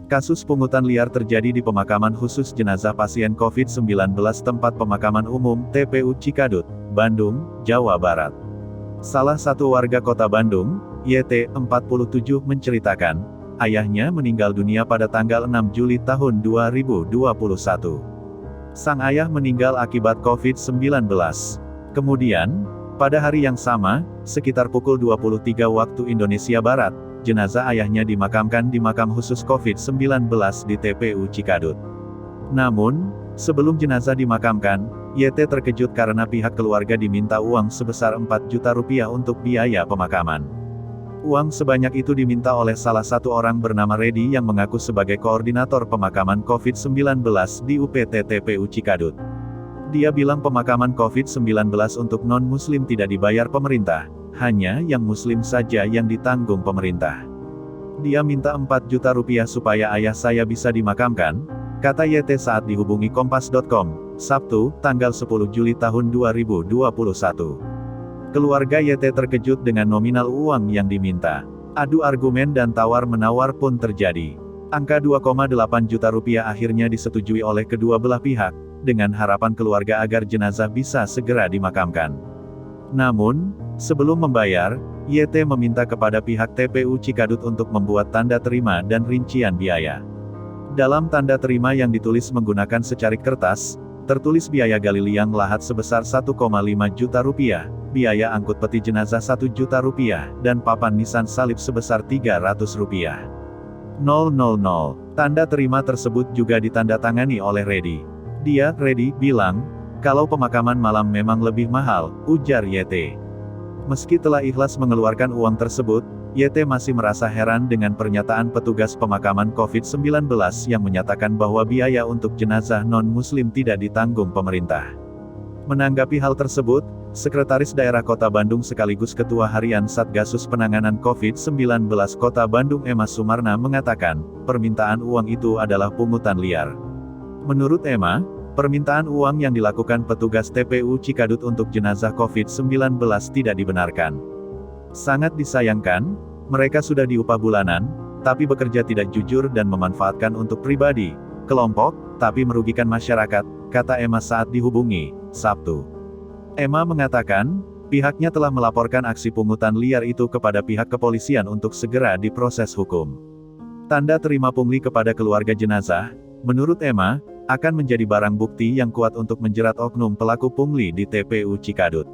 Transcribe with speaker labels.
Speaker 1: Kasus pungutan liar terjadi di pemakaman khusus jenazah pasien COVID-19 tempat pemakaman umum, TPU Cikadut, Bandung, Jawa Barat. Salah satu warga kota Bandung, YT, 47, menceritakan, ayahnya meninggal dunia pada tanggal 6 Juli tahun 2021. Sang ayah meninggal akibat COVID-19. Kemudian, pada hari yang sama, sekitar pukul 23 waktu Indonesia Barat, jenazah ayahnya dimakamkan di makam khusus COVID-19 di TPU Cikadut. Namun, sebelum jenazah dimakamkan, YT terkejut karena pihak keluarga diminta uang sebesar 4 juta rupiah untuk biaya pemakaman. Uang sebanyak itu diminta oleh salah satu orang bernama Redi yang mengaku sebagai koordinator pemakaman COVID-19 di UPT TPU Cikadut. Dia bilang pemakaman COVID-19 untuk non-muslim tidak dibayar pemerintah, hanya yang muslim saja yang ditanggung pemerintah. Dia minta 4 juta rupiah supaya ayah saya bisa dimakamkan, kata YT saat dihubungi Kompas.com, Sabtu, tanggal 10 Juli tahun 2021. Keluarga YT terkejut dengan nominal uang yang diminta. Adu argumen dan tawar-menawar pun terjadi. Angka 2,8 juta rupiah akhirnya disetujui oleh kedua belah pihak, dengan harapan keluarga agar jenazah bisa segera dimakamkan. Namun, sebelum membayar, YT meminta kepada pihak TPU Cikadut untuk membuat tanda terima dan rincian biaya. Dalam tanda terima yang ditulis menggunakan secarik kertas, tertulis biaya gali liang lahat sebesar 1,5 juta rupiah, biaya angkut peti jenazah 1 juta rupiah, dan papan nisan salib sebesar 300 rupiah. Tanda terima tersebut juga ditandatangani oleh Redi. Redi, bilang, kalau pemakaman malam memang lebih mahal, ujar YT. Meski telah ikhlas mengeluarkan uang tersebut, YT masih merasa heran dengan pernyataan petugas pemakaman COVID-19 yang menyatakan bahwa biaya untuk jenazah non-muslim tidak ditanggung pemerintah. Menanggapi hal tersebut, Sekretaris Daerah Kota Bandung sekaligus Ketua Harian Satgasus Penanganan COVID-19 Kota Bandung Emma Sumarna mengatakan, permintaan uang itu adalah pungutan liar. Menurut Emma, permintaan uang yang dilakukan petugas TPU Cikadut untuk jenazah COVID-19 tidak dibenarkan. Sangat disayangkan, mereka sudah diupah bulanan, tapi bekerja tidak jujur dan memanfaatkan untuk pribadi, kelompok, tapi merugikan masyarakat, kata Emma saat dihubungi, Sabtu. Emma mengatakan, pihaknya telah melaporkan aksi pungutan liar itu kepada pihak kepolisian untuk segera diproses hukum. Tanda terima pungli kepada keluarga jenazah, menurut Emma, akan menjadi barang bukti yang kuat untuk menjerat oknum pelaku pungli di TPU Cikadut.